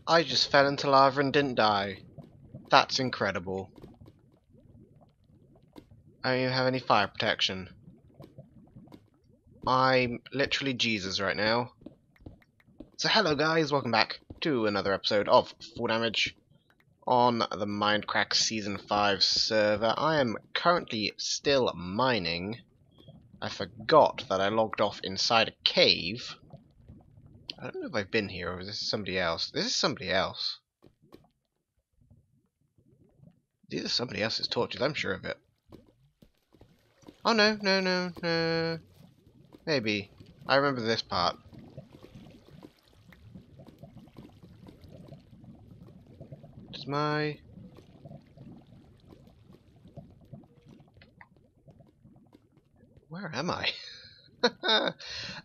I just fell into lava and didn't die. That's incredible. I don't even have any fire protection. I'm literally Jesus right now. So hello guys, welcome back to another episode of Full Damage on the Mindcrack Season 5 server. I am currently still mining. I forgot that I logged off inside a cave. I don't know if I've been here or is this somebody else. This is somebody else. These are somebody else's torches, I'm sure of it. Oh no. Maybe. I remember this part. Does my... Where am I?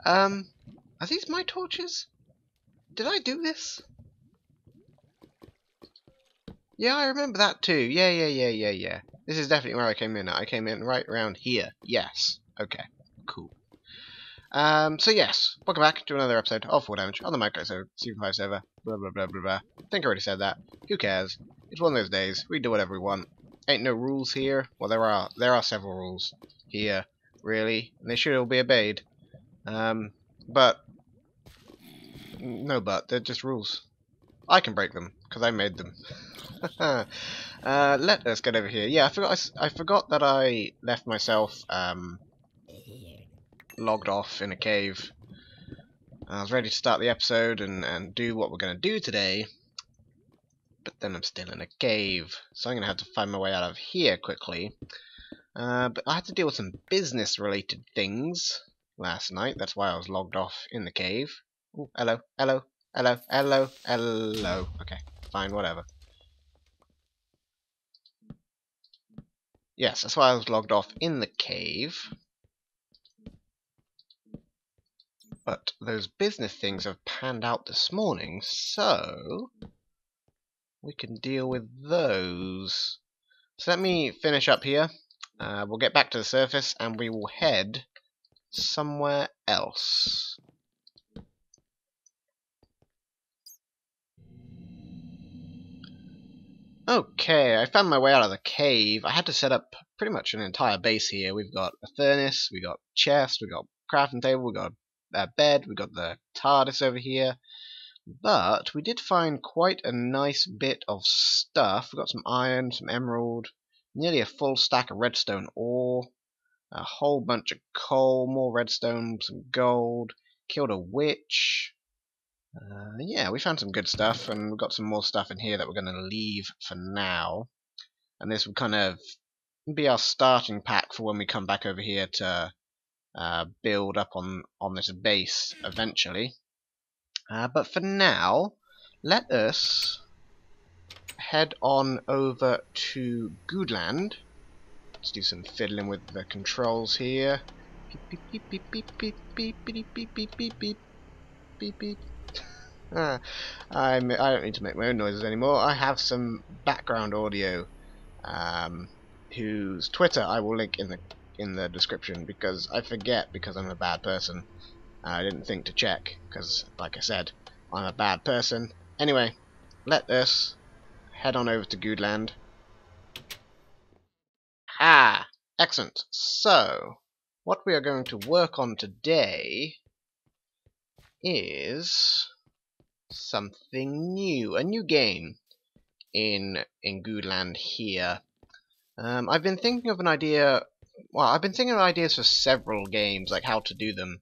Are these my torches? Did I do this? Yeah, I remember that too. Yeah. This is definitely where I came in at. I came in right around here. Yes. Okay. Cool. So yes, welcome back to another episode of Full Damage on the Mindcrack server, Season 5 server, blah. I think I already said that. Who cares? It's one of those days. We do whatever we want. Ain't no rules here. Well, there are several rules here, really, and they should all be obeyed. But they're just rules. I can break them because I made them. Let us get over here. Yeah, I forgot that I left myself logged off in a cave. I was ready to start the episode and do what we're going to do today, but then I'm still in a cave, so I'm going to have to find my way out of here quickly. But I had to deal with some business-related things last night. That's why I was logged off in the cave. Ooh, hello. Okay, fine, whatever. Yes, that's why I was logged off in the cave. But those business things have panned out this morning, so we can deal with those. So let me finish up here. We'll get back to the surface and we will head somewhere else. Okay, I found my way out of the cave. I had to set up pretty much an entire base here. We've got a furnace, we've got chest, we've got a crafting table, we've got a bed, we've got the TARDIS over here. But we did find quite a nice bit of stuff. We've got some iron, some emerald, nearly a full stack of redstone ore, a whole bunch of coal, more redstone, some gold, killed a witch. Yeah, we found some good stuff, and we've got some more stuff in here that we're going to leave for now. And this will kind of be our starting pack for when we come back over here to build up on this base eventually. But for now, let us head on over to Goodland. Let's do some fiddling with the controls here. Beep beep beep beep beep beep beep beep beep beep beep beep. I don't need to make my own noises anymore. I have some background audio, whose Twitter I will link in the description because I forget because I'm a bad person. I didn't think to check because, like I said, I'm a bad person. Anyway, let us head on over to Goodland. Excellent. So, what we are going to work on today is something new, a new game in Goodland here. I've been thinking of an idea. Well, I've been thinking of ideas for several games, like how to do them.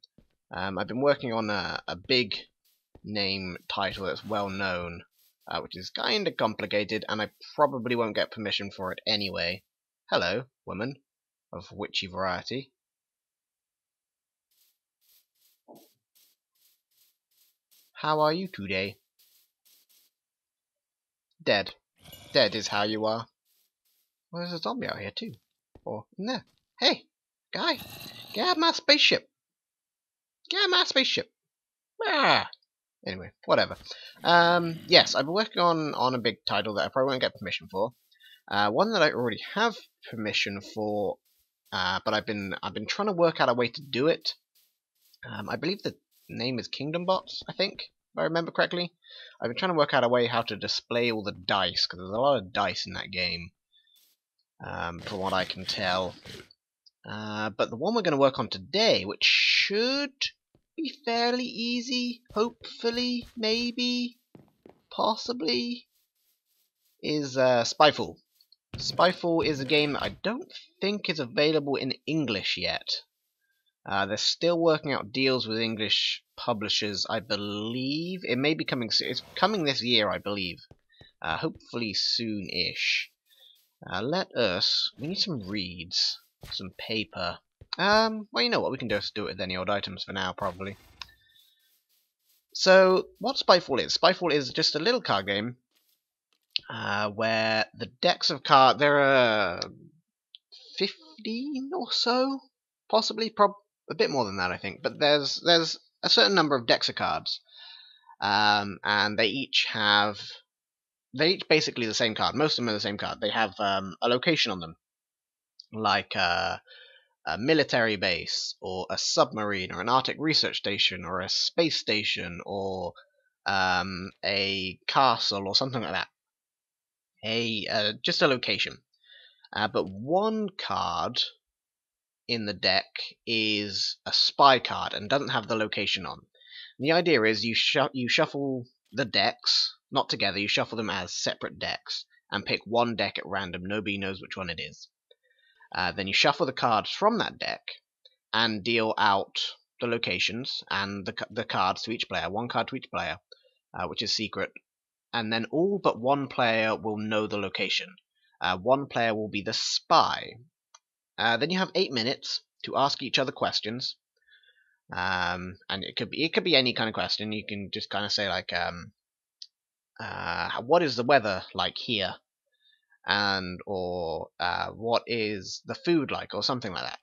I've been working on a big name title that's well known, which is kind of complicated, and I probably won't get permission for it anyway. Hello, woman of witchy variety. How are you today? Dead. Dead is how you are. Well, there's a zombie out here too. Or in there. Hey, guy, get out of my spaceship. Get out of my spaceship. Anyway, whatever. Yes, I've been working on a big title that I probably won't get permission for. One that I already have permission for, but I've been trying to work out a way to do it. I believe the name is Kingdom Bots, I think. I remember correctly. I've been trying to work out a way how to display all the dice, because there's a lot of dice in that game, from what I can tell. But the one we're going to work on today, which should be fairly easy, hopefully, maybe, possibly, is Spyfall. Spyfall is a game that I don't think is available in English yet. They're still working out deals with English publishers, I believe. It may be coming soon. It's coming this year, I believe. Hopefully soon-ish. We need some reeds, some paper. Well, you know what, we can just do it with any old items for now, probably. So, what Spyfall is? Spyfall is just a little card game, where the decks of cards, there are 15 or so, possibly, a bit more than that, I think. But there's a certain number of decks of cards, and they each basically the same card. Most of them are the same card. They have a location on them, like a military base, or a submarine, or an Arctic research station, or a space station, or a castle, or something like that. Just a location. But one card in the deck is a spy card and doesn't have the location on. And the idea is you shuffle the decks, not together, you shuffle them as separate decks, and pick one deck at random. Nobody knows which one it is. Then you shuffle the cards from that deck and deal out the locations and the cards to each player, one card to each player, which is secret. And then all but one player will know the location. One player will be the spy. Then you have 8 minutes to ask each other questions, and it could be any kind of question. You can just kind of say like, what is the weather like here, or what is the food like, or something like that.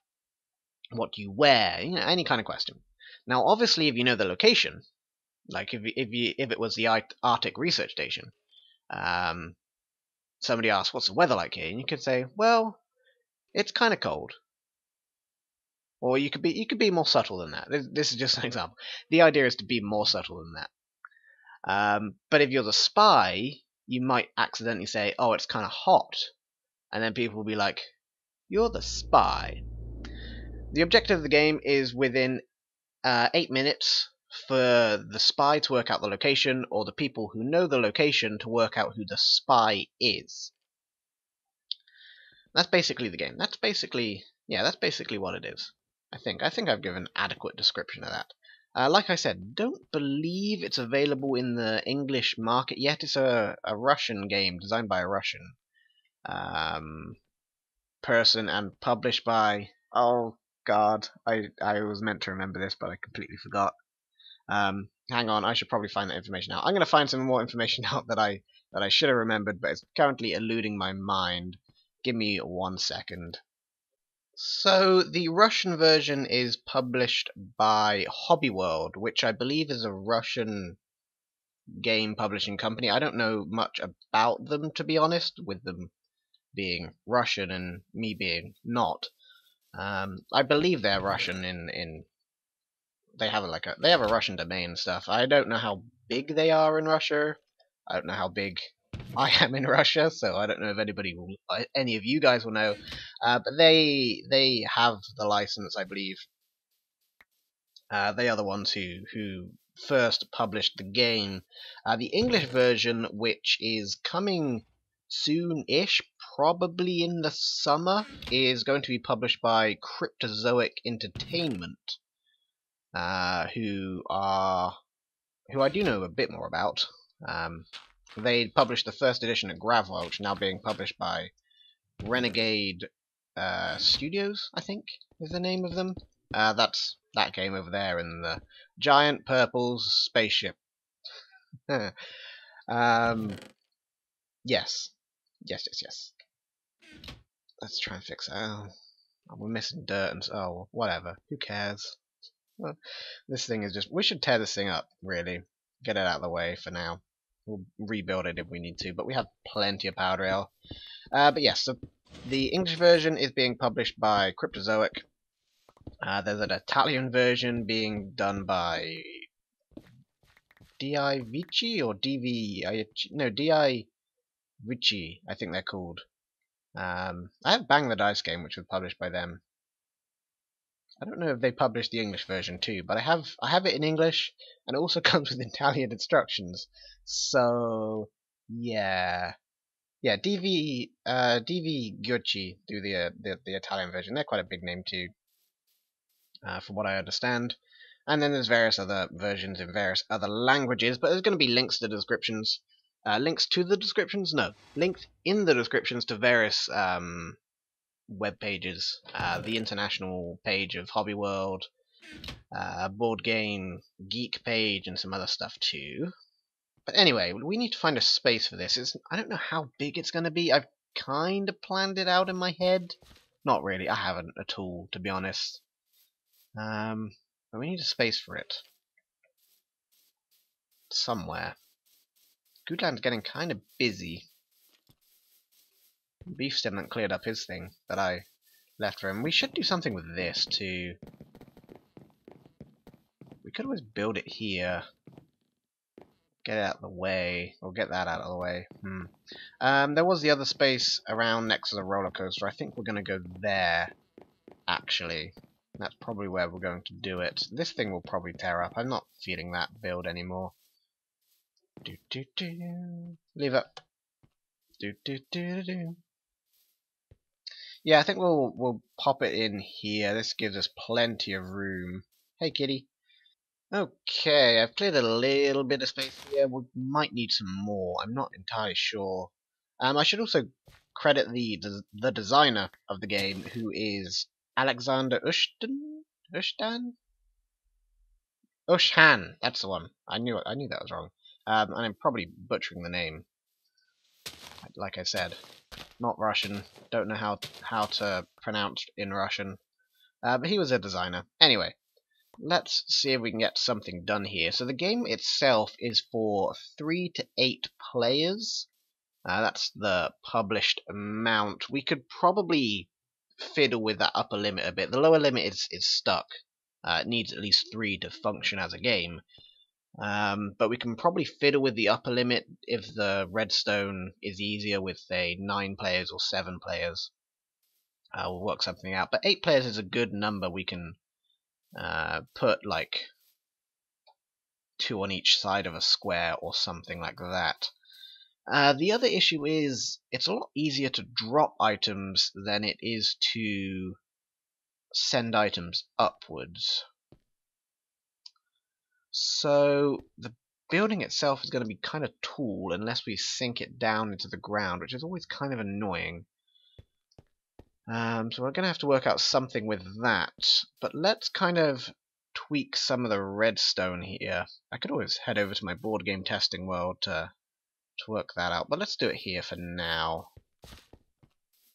What do you wear? You know, any kind of question. Now, obviously, if you know the location, like if it was the Arctic research station, somebody asks, "What's the weather like here?" and you could say, "Well, it's kind of cold." Or you could be more subtle than that. This is just an example. The idea is to be more subtle than that. But if you're the spy, you might accidentally say, "Oh, it's kind of hot," and then people will be like, "You're the spy." The objective of the game is within 8 minutes for the spy to work out the location, or the people who know the location to work out who the spy is. That's basically the game. That's basically what it is. I think I've given an adequate description of that. Like I said, don't believe it's available in the English market yet. It's a Russian game designed by a Russian person and published by, oh god, I was meant to remember this, but I completely forgot. Hang on, I should probably find that information out. I'm going to find some more information out that I should have remembered, but it's currently eluding my mind. Give me 1 second. So, the Russian version is published by Hobby World, which I believe is a Russian game publishing company. I don't know much about them, to be honest, with them being Russian and me being not. I believe they're Russian they have a Russian domain and stuff. I don't know how big they are in Russia. I don't know how big I am in Russia, so I don't know if any of you guys will know. But they have the license, I believe. They are the ones who first published the game. The English version, which is coming soon-ish, probably in the summer, is going to be published by Cryptozoic Entertainment, who I do know a bit more about. They published the first edition of Gravwell, which is now being published by Renegade Studios, I think is the name of them. That's that game over there in the giant purple spaceship. Yes. Let's try and fix it. Oh, we're missing dirt and oh, whatever. Who cares? Well, this thing is just... We should tear this thing up, really. Get it out of the way for now. We'll rebuild it if we need to, but we have plenty of powder ale. But yes, so the English version is being published by Cryptozoic. There's an Italian version being done by Di Vici or DV? No, Di Vici, I think they're called. I have Bang the Dice game, which was published by them. I don't know if they published the English version too, but I have it in English, and it also comes with Italian instructions. So yeah, yeah, DV Gucci do the Italian version. They're quite a big name too, from what I understand. And then there's various other versions in various other languages, but there's going to be links to the descriptions. Links to the descriptions? No, links in the descriptions to various web pages. The international page of Hobby World, board game geek page, and some other stuff too. But anyway, we need to find a space for this. I don't know how big it's going to be. I've kind of planned it out in my head. Not really. I haven't at all, to be honest. But we need a space for it. Somewhere. Goodland's getting kind of busy. Beef still hasn't cleared up his thing that I left for him. We should do something with this too. We could always build it here. Get it out of the way. Or get that out of the way. There was the other space around next to the roller coaster. I think we're going to go there, actually. That's probably where we're going to do it. This thing will probably tear up. I'm not feeling that build anymore. Leave it. Yeah, I think we'll pop it in here. This gives us plenty of room. Hey, kitty. Okay, I've cleared a little bit of space here. We might need some more. I'm not entirely sure. I should also credit the designer of the game, who is Alexander Ushtan? Ushan. That's the one. I knew that was wrong. And I'm probably butchering the name. Like I said, not Russian. Don't know how to pronounce in Russian. But he was a designer. Anyway. Let's see if we can get something done here. So the game itself is for 3 to 8 players. That's the published amount. We could probably fiddle with that upper limit a bit. The lower limit is stuck. It needs at least 3 to function as a game. But we can probably fiddle with the upper limit if the Redstone is easier with, say, 9 players or 7 players. We'll work something out. But 8 players is a good number. We can put like 2 on each side of a square or something like that. The other issue is it's a lot easier to drop items than it is to send items upwards. So the building itself is going to be kind of tall unless we sink it down into the ground, which is always kind of annoying. So we're going to have to work out something with that. But let's kind of tweak some of the redstone here. I could always head over to my board game testing world to work that out, but let's do it here for now.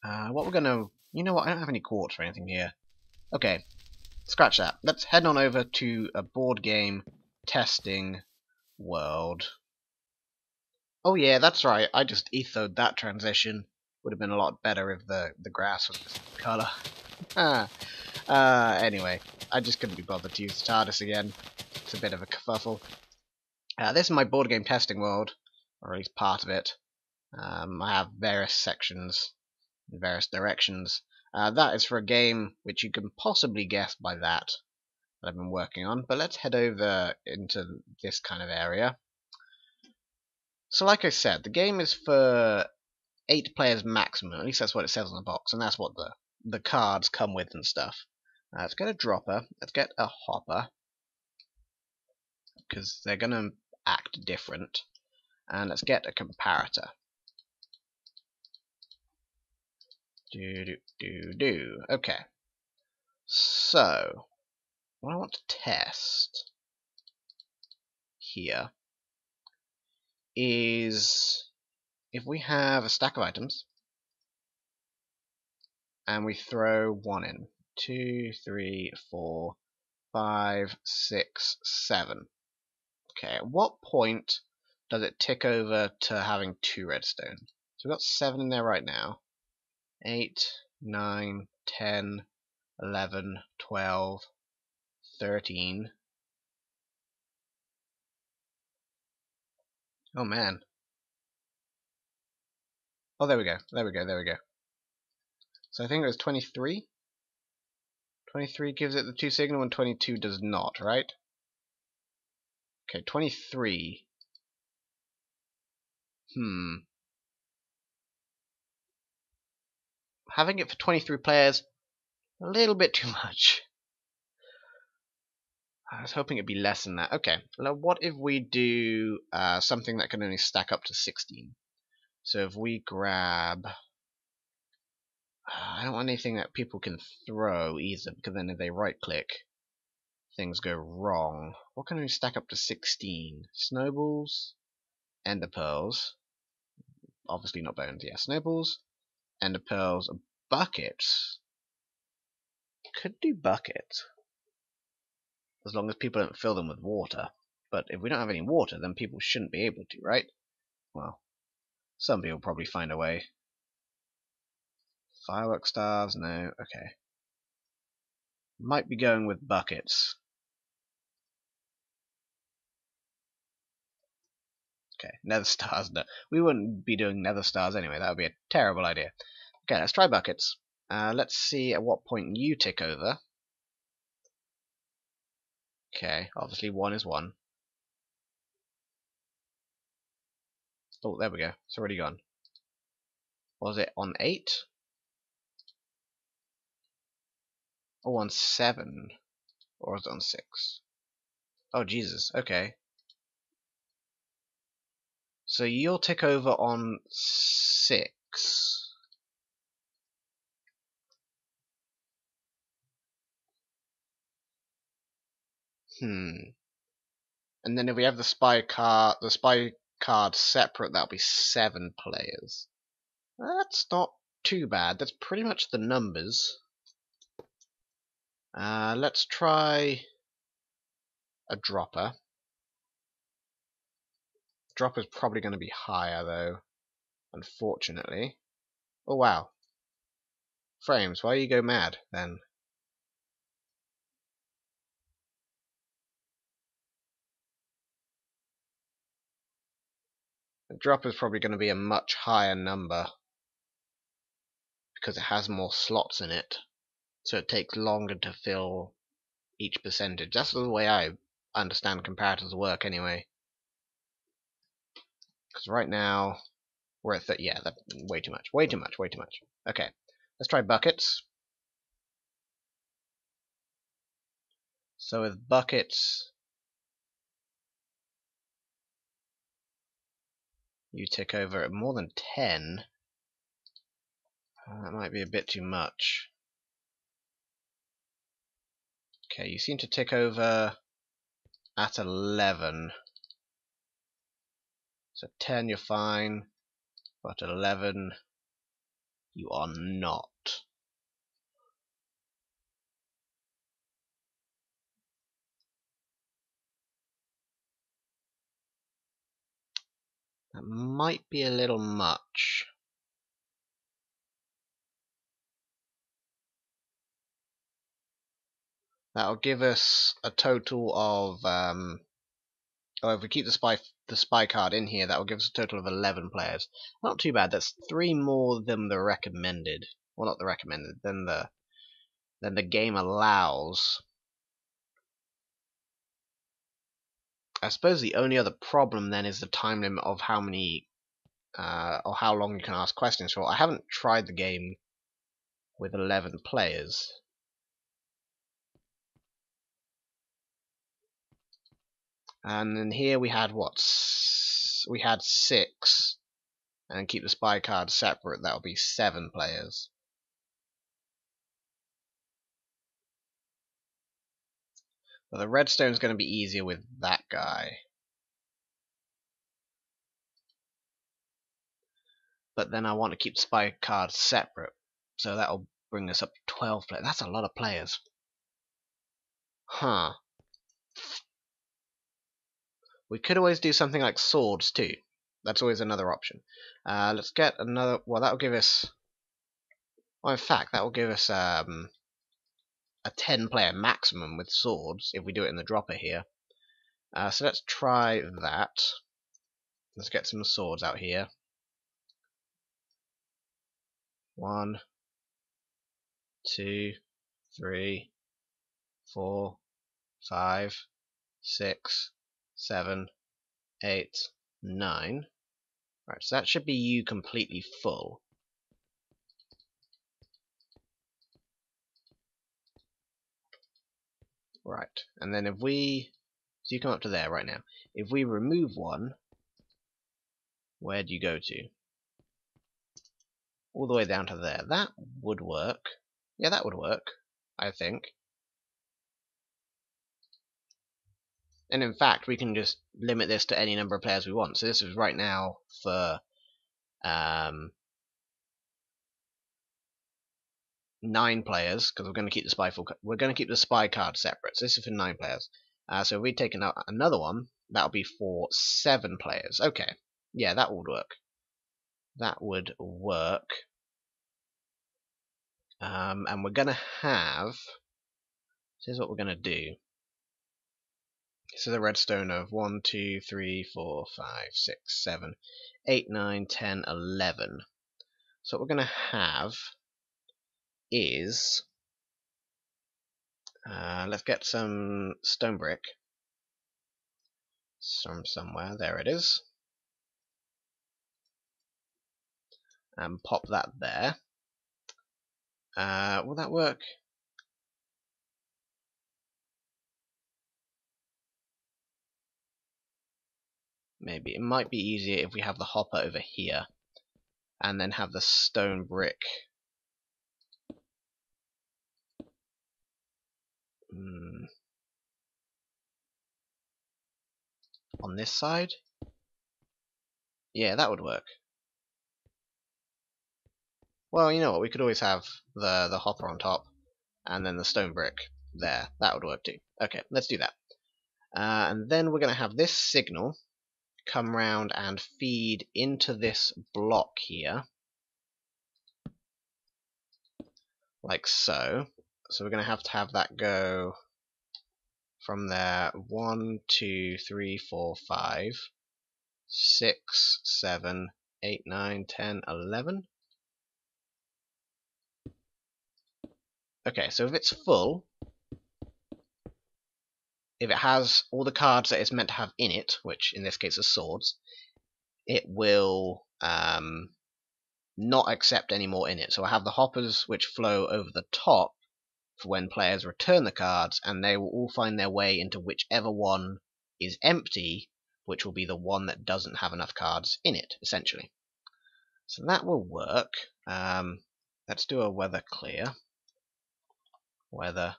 What we're going to... You know what, I don't have any quartz or anything here. Okay, scratch that. Let's head on over to a board game testing world. Oh yeah, that's right, I just ethoed that transition. Would have been a lot better if the grass was this colour. Anyway, I just couldn't be bothered to use the TARDIS again. It's a bit of a kerfuffle. This is my board game testing world, or at least part of it. I have various sections in various directions. That is for a game which you can possibly guess by that I've been working on. But let's head over into this kind of area. So like I said, the game is for 8 players maximum, at least that's what it says on the box, and that's what the cards come with and stuff. Let's get a dropper, let's get a hopper, because they're going to act different, and let's get a comparator. Okay, so what I want to test here is if we have a stack of items and we throw 1 in, 2, 3, 4, 5, 6, 7. Okay, at what point does it tick over to having 2 redstone? So we've got 7 in there right now. 8, 9, 10, 11, 12, 13. Oh man. Oh, there we go. There we go. There we go. So I think it was 23. 23 gives it the 2 signal and 22 does not, right? Okay, 23. Having it for 23 players, a little bit too much. I was hoping it'd be less than that. Okay, now what if we do something that can only stack up to 16? So if we grab... I don't want anything that people can throw either, because then if they right-click, things go wrong. What can only stack up to 16? Snowballs, ender pearls, obviously not bones, yeah, snowballs, ender pearls, buckets. Could do buckets, as long as people don't fill them with water. But if we don't have any water, then people shouldn't be able to, right? Well, some people probably find a way. Firework stars, no, okay. Might be going with buckets. Okay, nether stars, no. We wouldn't be doing nether stars anyway, that would be a terrible idea. Okay, let's try buckets. Let's see at what point you tick over. Okay, obviously 1 is 1. Oh, there we go. It's already gone. Was it on 8? Or on 7? Or was it on 6? Oh, Jesus. Okay. So you'll tick over on 6. And then if we have the spy card separate, that'll be 7 players. That's not too bad. That's pretty much the numbers. Let's try a dropper. Dropper's probably going to be higher though, unfortunately. Oh wow. Frames, why you go mad then? The dropper's probably going to be a much higher number because it has more slots in it, so it takes longer to fill each percentage. That's the way I understand comparators work anyway. Because right now we're at yeah, that's way too much, way too much, way too much. Okay, let's try buckets. So with buckets, you tick over at more than 10. That might be a bit too much. Okay, you seem to tick over at 11. So 10 you're fine, but at 11 you are not. That might be a little much. That'll give us a total of if we keep the spy card in here, that will give us a total of 11 players. Not too bad. That's 3 more than the recommended. Well, not the recommended. Than the game allows. I suppose the only other problem then is the time limit of how many or how long you can ask questions for. I haven't tried the game with 11 players. And then here we had what? We had 6. And keep the spy card separate, that would be 7 players. But the redstone's going to be easier with that guy. But then I want to keep the spy card separate. So that'll bring us up to 12 players. That's a lot of players. Huh. We could always do something like swords too. That's always another option. Let's get another... Well, that'll give us... Well, in fact, that will give us a 10-player maximum with swords if we do it in the dropper here. So let's try that. Let's get some swords out here. 1, 2, 3, 4, 5, 6, 7, 8, 9. Right, so that should be you completely full. Right, and then if we... So you come up to there right now. If we remove one, where do you go to? All the way down to there. That would work. Yeah, that would work, I think. And in fact, we can just limit this to any number of players we want. So this is right now for 9 players, because we're going to keep the we're going to keep the spy card separate. So this is for 9 players. So if we take another one, that'll be for 7 players. Okay, yeah, that would work. That would work. And we're going to have... Here's what we're going to do. This is a redstone of 1, 2, 3, 4, 5, 6, 7, 8, 9, 10, 11. So what we're going to have is... let's get some stone brick from somewhere. There it is. And pop that there. Will that work? Maybe. It might be easier if we have the hopper over here and then have the stone brick on this side. Yeah, that would work. Well, you know what, we could always have the hopper on top and then the stone brick there. That would work too. Okay, let's do that. And then we're going to have this signal come round and feed into this block here, like so. So we're going to have that go from there 1, 2, 3, 4, 5, 6, 7, 8, 9, 10, 11. Okay, so if it's full, if it has all the cards that it's meant to have in it, which in this case are swords, it will not accept any more in it. So I have the hoppers which flow over the top for when players return the cards, and they will all find their way into whichever one is empty, which will be the one that doesn't have enough cards in it, essentially. So that will work. Let's do a weather clear. Weather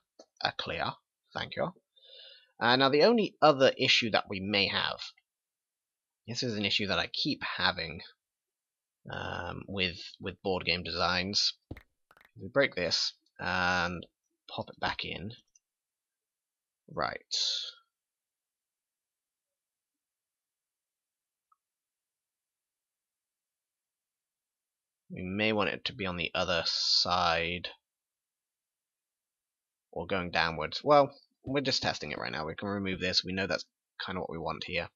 clear. Thank you. Now the only other issue that we may have, this is an issue that I keep having with board game designs. We break this and pop it back in. Right. We may want it to be on the other side or going downwards. Well, we're just testing it right now. We can remove this. We know that's kind of what we want here.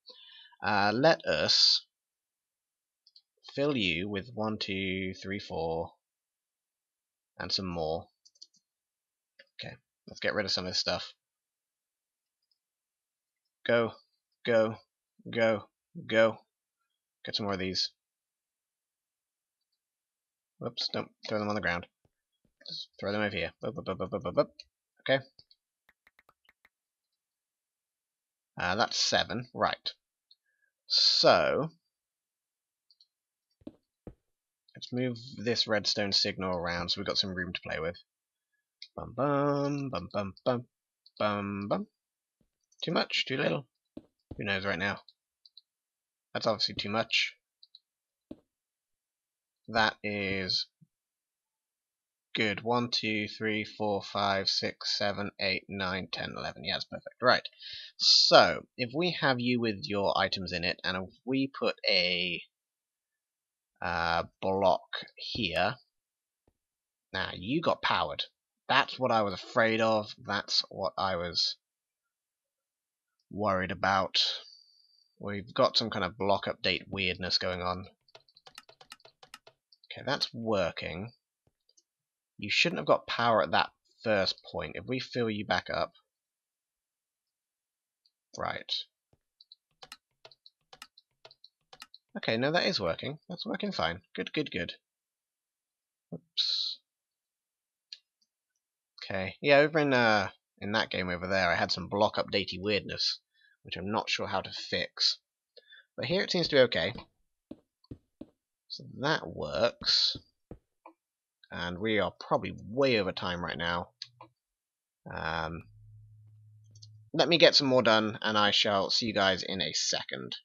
Let us fill you with 1, 2, 3, 4 and some more. Okay, let's get rid of some of this stuff. Go, go, go, go. Get some more of these. Whoops, don't throw them on the ground. Just throw them over here. Okay. That's 7. Right. So, let's move this redstone signal around so we've got some room to play with. Bum bum, bum bum bum, bum bum. Too much? Too little? Who knows right now? That's obviously too much. That is good. 1, 2, 3, 4, 5, 6, 7, 8, 9, 10, 11. Yeah, that's perfect. Right. So, if we have you with your items in it, and if we put a block here, now you got powered. That's what I was afraid of. That's what I was worried about. We've got some kind of block update weirdness going on. Okay, that's working. You shouldn't have got power at that first point. If we fill you back up... Right. Okay, no, that is working. That's working fine. Good, good, good. Oops. Okay, yeah, over in that game over there, I had some block updatey weirdness, which I'm not sure how to fix. But here it seems to be okay. So that works. And we are probably way over time right now. Let me get some more done, and I shall see you guys in a second.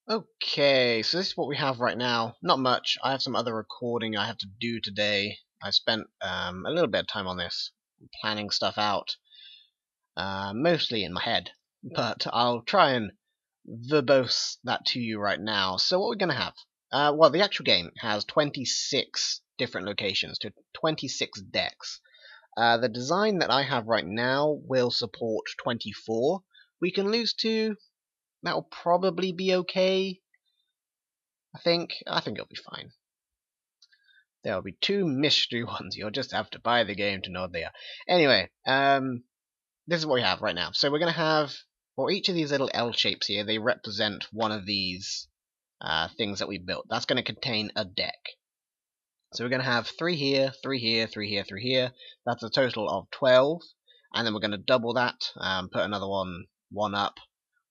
Okay, so this is what we have right now. Not much. I have some other recording I have to do today. I spent a little bit of time on this, planning stuff out, mostly in my head. But I'll try and verbose that to you right now. So what we're going to have? Well, the actual game has 26 different locations to 26 decks. The design that I have right now will support 24. We can lose 2. That'll probably be okay. I think it'll be fine. There'll be 2 mystery ones. You'll just have to buy the game to know what they are. Anyway, this is what we have right now. So we're going to have, well, each of these little L shapes here, they represent one of these things that we built. That's going to contain a deck. So we're going to have 3 here, 3 here, 3 here, 3 here. That's a total of 12. And then we're going to double that, put another one up,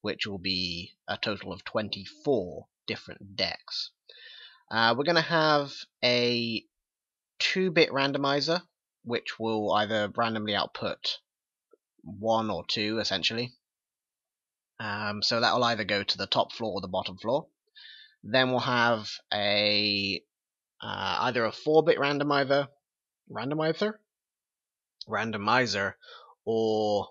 which will be a total of 24 different decks. We're going to have a 2-bit randomizer, which will either randomly output 1 or 2, essentially. So that will either go to the top floor or the bottom floor. Then we'll have a either a 4-bit randomizer, or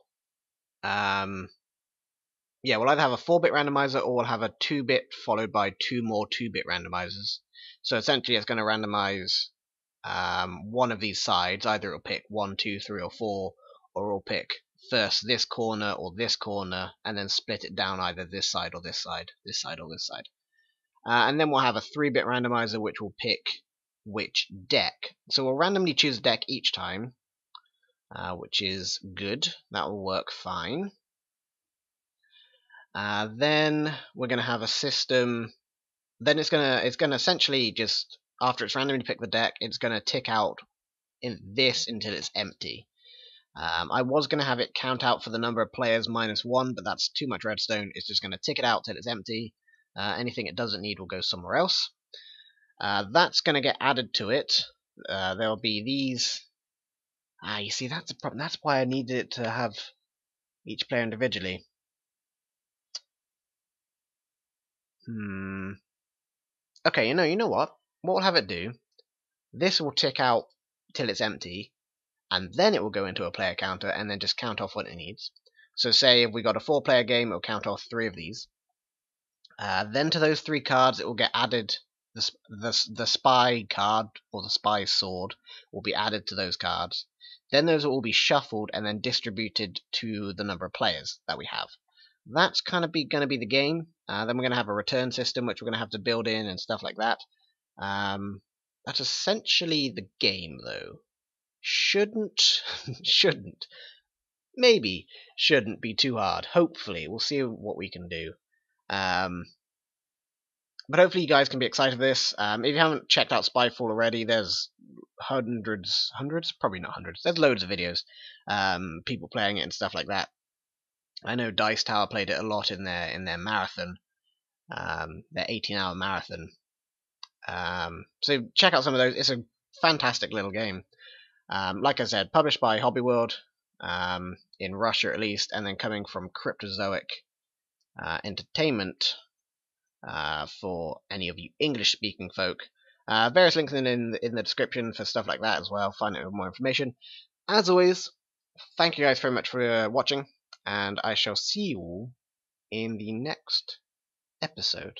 yeah, we'll either have a 4-bit randomizer or we'll have a 2-bit followed by 2 more 2-bit randomizers. So essentially, it's going to randomize one of these sides. Either it'll pick 1, 2, 3, or 4, or it'll pick first this corner or this corner, and then split it down either this side or this side, this side or this side. And then we'll have a 3-bit randomizer which will pick which deck. So we'll randomly choose a deck each time, which is good. That will work fine. Then we're going to have a system. Then it's gonna essentially just, after it's randomly picked the deck, it's gonna tick out in this until it's empty. I was gonna have it count out for the number of players -1, but that's too much redstone. It's just gonna tick it out till it's empty. Anything it doesn't need will go somewhere else. That's gonna get added to it. There will be these. You see, that's a problem. That's why I needed it to have each player individually. Okay, you know what? What we'll have it do, this will tick out till it's empty, and then it will go into a player counter and then just count off what it needs. So say if we got a 4-player game, it'll count off 3 of these. Then to those 3 cards, it will get added. The spy card, or the spy sword, will be added to those cards. Then those will all be shuffled and then distributed to the number of players that we have. That's kind of going to be the game. Then we're going to have a return system, which we're going to have to build in and stuff like that. That's essentially the game, though. Maybe shouldn't be too hard. Hopefully, we'll see what we can do. But hopefully you guys can be excited for this. If you haven't checked out Spyfall already, there's hundreds, probably not hundreds. There's loads of videos, people playing it and stuff like that. I know Dice Tower played it a lot in their marathon, their 18-hour marathon. So check out some of those. It's a fantastic little game. Like I said, published by Hobby World, in Russia at least, and then coming from Cryptozoic Entertainment, for any of you English-speaking folk. Various links in the description for stuff like that as well. Find out more information. As always, thank you guys very much for watching, and I shall see you in the next episode.